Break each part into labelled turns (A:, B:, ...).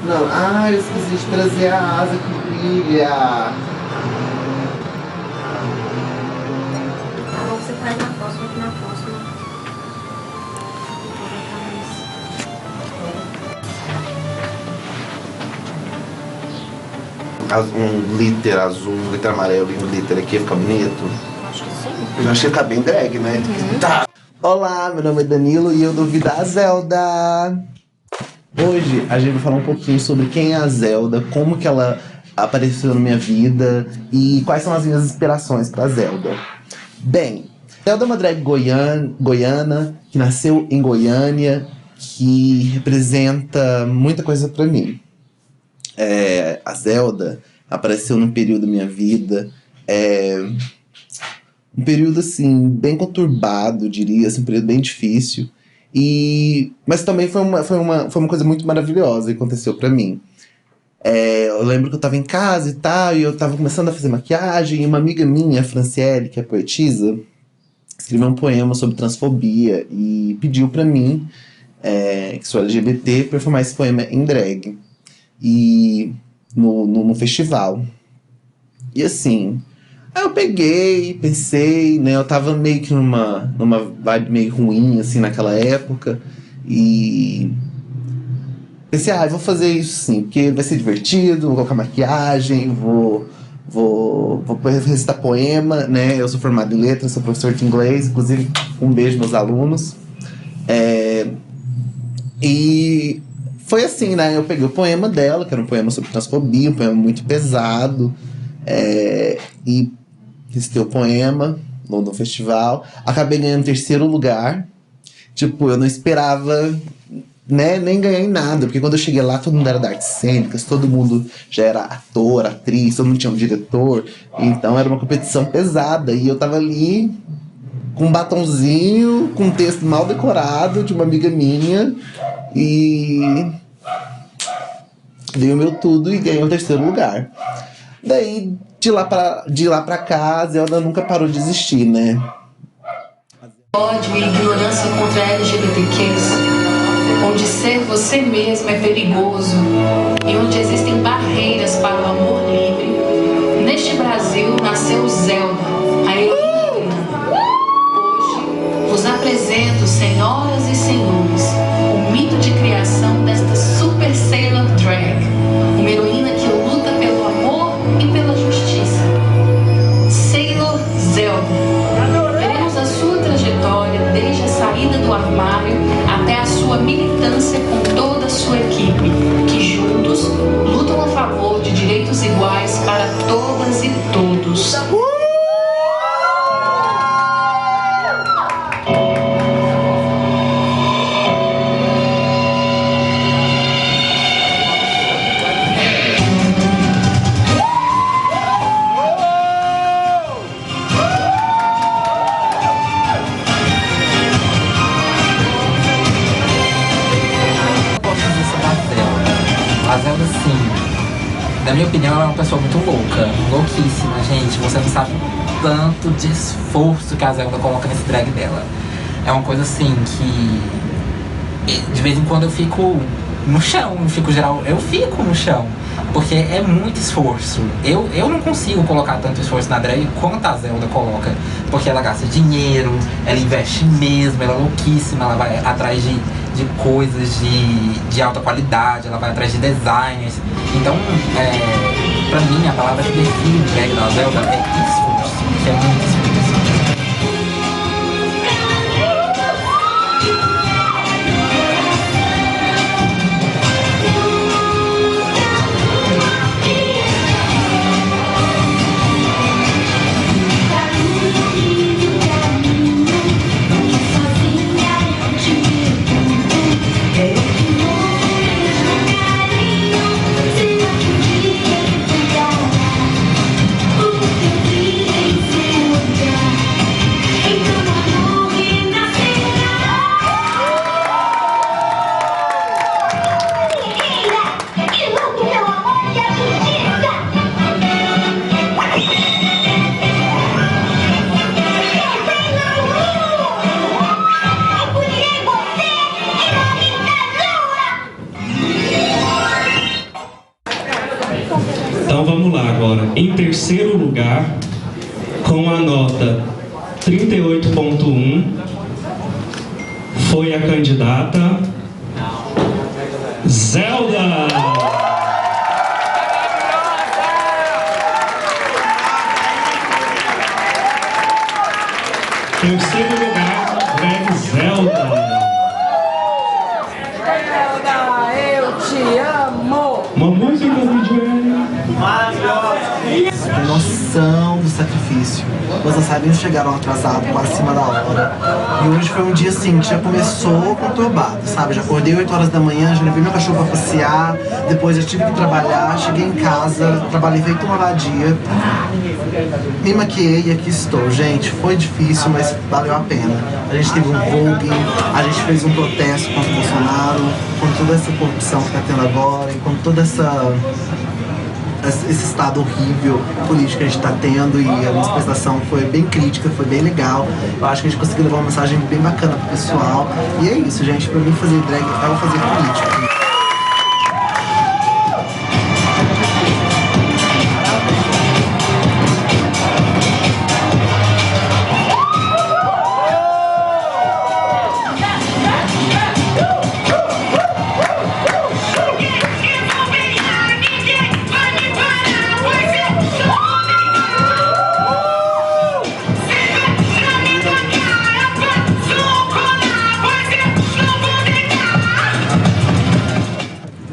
A: Não, eu esqueci de trazer a asa que brilha.
B: Tá bom, você faz na próxima, que na próxima.
A: Um glitter azul, um glitter amarelo e um glitter aqui fica bonito.
B: Acho que sim.
A: Eu acho que fica bem drag, né? Tá. Olá, meu nome é Danilo e eu duvido a Zelda. Hoje a gente vai falar um pouquinho sobre quem é a Zelda, como que ela apareceu na minha vida e quais são as minhas inspirações pra Zelda. Bem, Zelda é uma drag goiana que nasceu em Goiânia, que representa muita coisa pra mim. A Zelda apareceu num período da minha vida, um período assim, bem conturbado, diria, assim, um período bem difícil. Mas também foi uma coisa muito maravilhosa que aconteceu pra mim. Eu lembro que eu tava em casa e tal, e eu tava começando a fazer maquiagem, e uma amiga minha, a Franciele, que é poetisa, escreveu um poema sobre transfobia e pediu pra mim, que sou LGBT, performar esse poema em drag. E no festival. E assim, aí eu peguei, pensei, né? Eu tava meio que numa vibe meio ruim, assim, naquela época. E pensei, eu vou fazer isso sim, porque vai ser divertido, vou colocar maquiagem, vou recitar poema, né? Eu sou formado em letras, sou professor de inglês, inclusive um beijo meus alunos. E foi assim, né? Eu peguei o poema dela, que era um poema sobre transfobia, um poema muito pesado, e recitei o poema no festival. Acabei ganhando terceiro lugar. Tipo, eu não esperava, né, nem ganhar em nada, porque quando eu cheguei lá, todo mundo era da artes cênicas, todo mundo já era ator, atriz, todo mundo tinha um diretor. Então era uma competição pesada. E eu tava ali com um batonzinho, com um texto mal decorado de uma amiga minha. E dei o meu tudo e ganhei o terceiro lugar. Daí, de lá pra cá, a Zelda nunca parou de existir, né?
C: Ódio e ignorância contra LGBTQs, onde ser você mesmo é perigoso e onde existem barreiras para o amor livre. Neste Brasil nasceu Zelda, a heroína. Hoje vos apresento, senhoras e senhores, o mito de criação desta super Sailor Drag, uma heroína que luta pelo amor e pela justiça. Sailor Zelda. Veremos a sua trajetória desde a saída do armário até a sua militância com toda a sua equipe, que juntos lutam a favor de direitos iguais para todas e todos.
D: A Zelda, sim, na minha opinião, é uma pessoa muito louca, louquíssima, gente. Você não sabe o tanto de esforço que a Zelda coloca nesse drag dela. É uma coisa assim que de vez em quando eu fico no chão, eu fico no chão, porque é muito esforço. Eu não consigo colocar tanto esforço na drag quanto a Zelda coloca, porque ela gasta dinheiro, ela investe mesmo, ela é louquíssima, ela vai atrás de coisas de alta qualidade, ela vai atrás de designers. Então, pra mim, a palavra que define o drag da Zelda é esforço, que é muito esforço.
E: vamos lá agora. Em terceiro lugar, com a nota 38.1, foi a candidata Zelda. Terceiro lugar, drag Zelda.
F: Zelda, eu te amo!
E: Uma música do Joel.
G: Tem noção do sacrifício. Meus ensaios chegaram atrasados, quase acima da hora. E hoje foi um dia assim, que já começou conturbado, sabe? Já acordei 8 horas da manhã, já levei meu cachorro pra passear. Depois eu tive que trabalhar, cheguei em casa, trabalhei feito uma vadia. Me maquiei e aqui estou. Gente, foi difícil, mas valeu a pena. A gente teve um vogue, a gente fez um protesto contra o Bolsonaro, contra toda essa corrupção que tá tendo agora, e com toda esse estado horrível político que a gente está tendo, e a nossa apresentação foi bem crítica, foi bem legal. Eu acho que a gente conseguiu levar uma mensagem bem bacana pro pessoal. E é isso, gente. Pra mim, fazer drag é fazer política.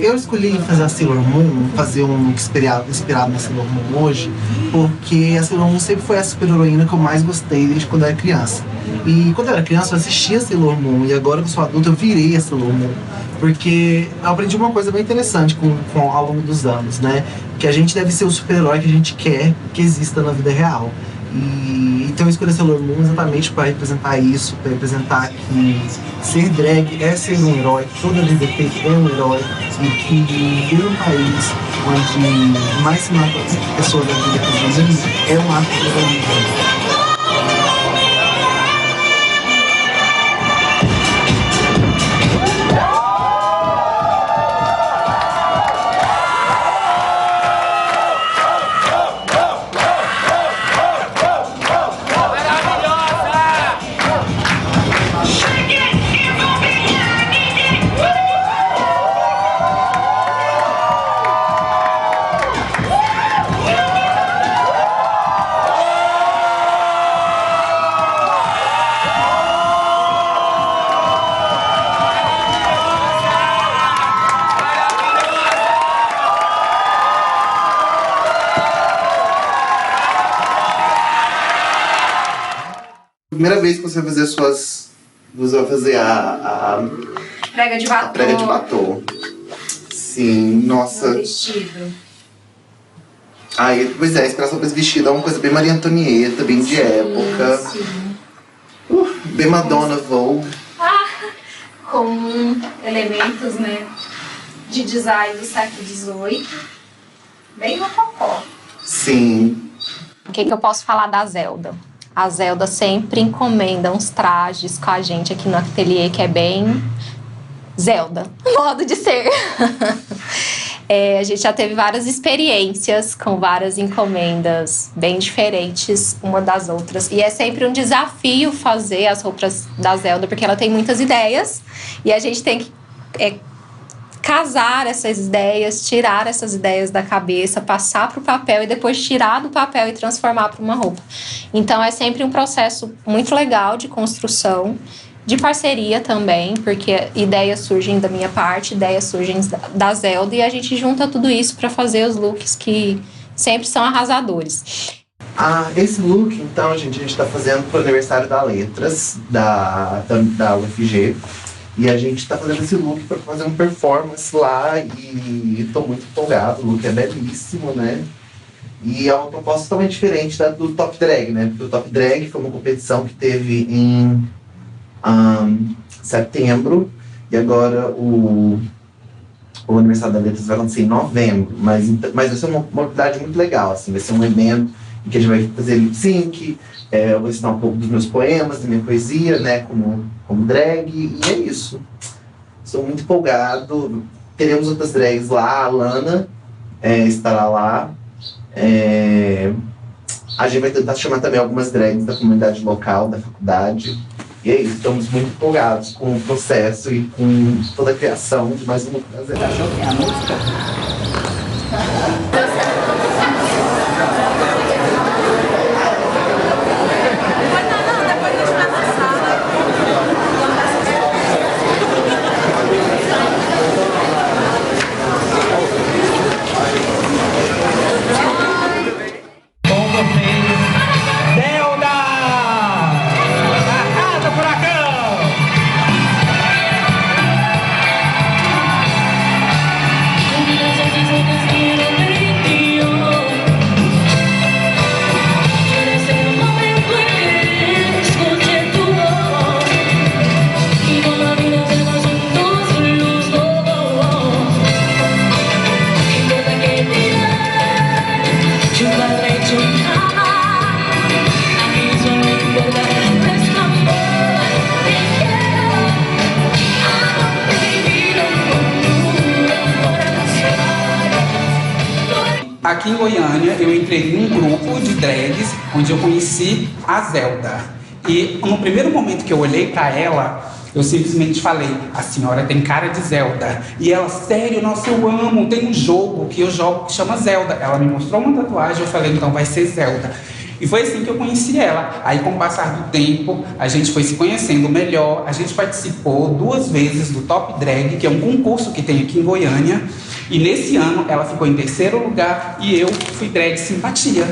G: Eu escolhi fazer a Sailor Moon, fazer um look inspirado na Sailor Moon hoje, porque a Sailor Moon sempre foi a super-heroína que eu mais gostei desde quando eu era criança. E quando eu era criança eu assistia a Sailor Moon, e agora que eu sou adulto eu virei a Sailor Moon. Porque eu aprendi uma coisa bem interessante ao longo dos anos, né? Que a gente deve ser o super-herói que a gente quer que exista na vida real. Então eu escolhi a Sailor Moon exatamente para representar isso, para representar que ser drag é ser um herói, que toda LGBT é um herói, e que viver um país onde mais se mata pessoas da vida que é um ato de heroísmo.
A: Primeira vez que você vai fazer Você vai fazer a
B: Prega de batom.
A: a prega de batom. Sim, nossa.
B: Vestido.
A: Ai, pois é, a inspiração pra esse vestido é uma coisa bem Maria Antonieta, bem de época.
B: Sim.
A: Bem Madonna Vogue.
B: Com elementos, né, de design do século XVIII. Bem rococó.
A: Sim.
H: O que eu posso falar da Zelda? A Zelda sempre encomenda uns trajes com a gente aqui no ateliê, que é bem Zelda, modo de ser. A gente já teve várias experiências com várias encomendas bem diferentes uma das outras. E é sempre um desafio fazer as roupas da Zelda, porque ela tem muitas ideias e a gente tem que casar essas ideias, tirar essas ideias da cabeça, passar para o papel e depois tirar do papel e transformar para uma roupa. Então é sempre um processo muito legal de construção, de parceria também, porque ideias surgem da minha parte, ideias surgem da Zelda, e a gente junta tudo isso para fazer os looks que sempre são arrasadores.
A: Esse look, então, gente, a gente tá fazendo pro aniversário da Letras, da UFG. E a gente tá fazendo esse look pra fazer uma performance lá, e tô muito empolgado. O look é belíssimo, né? E é uma proposta totalmente diferente do Top Drag, né? Porque o Top Drag foi uma competição que teve em setembro, e agora o aniversário da Letras vai acontecer em novembro. Mas vai ser uma novidade muito legal, assim. Vai ser um evento em que a gente vai fazer lip sync, eu vou ensinar um pouco dos meus poemas, da minha poesia, né, como drag, e é isso. Estou muito empolgado. Teremos outras drags lá, a Lana estará lá, A gente vai tentar chamar também algumas drags da comunidade local, da faculdade. E é isso, estamos muito empolgados com o processo e com toda a criação de mais uma prazer.
I: Achou que é a música?
J: Aqui em Goiânia, eu entrei num grupo de drags onde eu conheci a Zelda. E no primeiro momento que eu olhei pra ela, eu simplesmente falei, a senhora tem cara de Zelda. E ela, sério, nossa, eu amo, tem um jogo que eu jogo que chama Zelda. Ela me mostrou uma tatuagem, eu falei, então vai ser Zelda. E foi assim que eu conheci ela. Aí, com o passar do tempo, a gente foi se conhecendo melhor. A gente participou 2 vezes do Top Drag, que é um concurso que tem aqui em Goiânia. E nesse ano, ela ficou em 3º lugar e eu fui drag simpatia.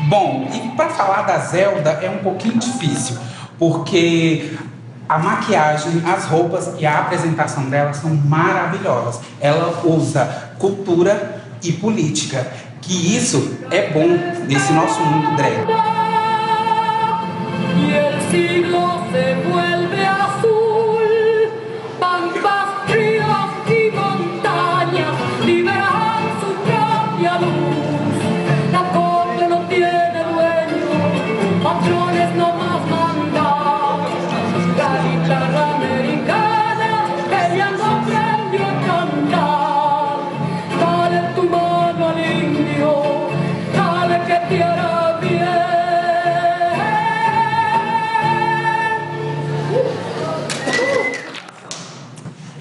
J: Bom, e para falar da Zelda é um pouquinho difícil, porque a maquiagem, as roupas e a apresentação dela são maravilhosas. Ela usa cultura e política, que isso é bom nesse nosso mundo drag.
K: Y el siglo se vuelve azul, pampas, ríos y montañas liberan su propia luz. La corte no tiene dueño, patrones no más mandan. La guitarra americana, ella no aprendió a cantar. Dale tu mano al indio, dale que te hará bien.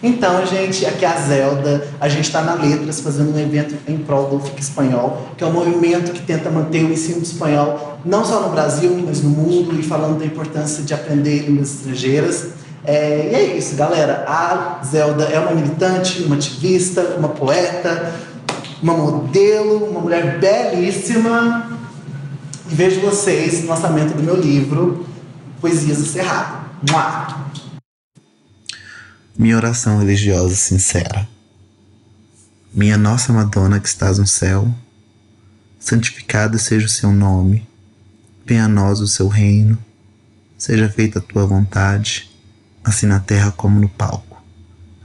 G: Então, gente, aqui é a Zelda. A gente está na Letras fazendo um evento em prol do FIC Espanhol, que é um movimento que tenta manter o ensino de espanhol não só no Brasil, mas no mundo, e falando da importância de aprender línguas estrangeiras. E é isso, galera. A Zelda é uma militante, uma ativista, uma poeta, uma modelo, uma mulher belíssima. E vejo vocês no lançamento do meu livro, Poesias do Cerrado. Mua!
A: Minha oração religiosa sincera. Minha Nossa Madonna que estás no céu, santificado seja o seu nome, venha a nós o seu reino, seja feita a tua vontade, assim na terra como no palco.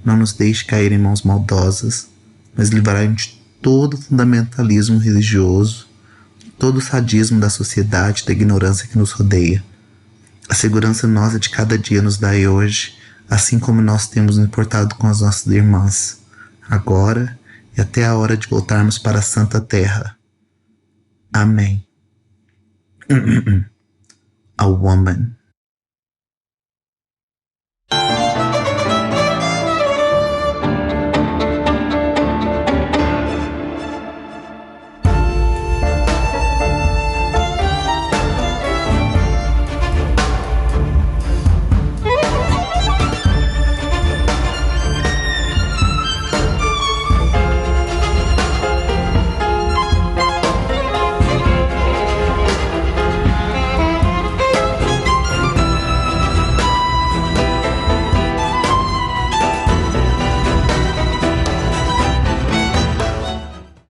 A: Não nos deixe cair em mãos maldosas, mas livrai-nos de todo fundamentalismo religioso, todo o sadismo da sociedade e da ignorância que nos rodeia. A segurança nossa de cada dia nos dai hoje, assim como nós temos nos importado com as nossas irmãs, agora e até a hora de voltarmos para a Santa Terra. Amém. A woman.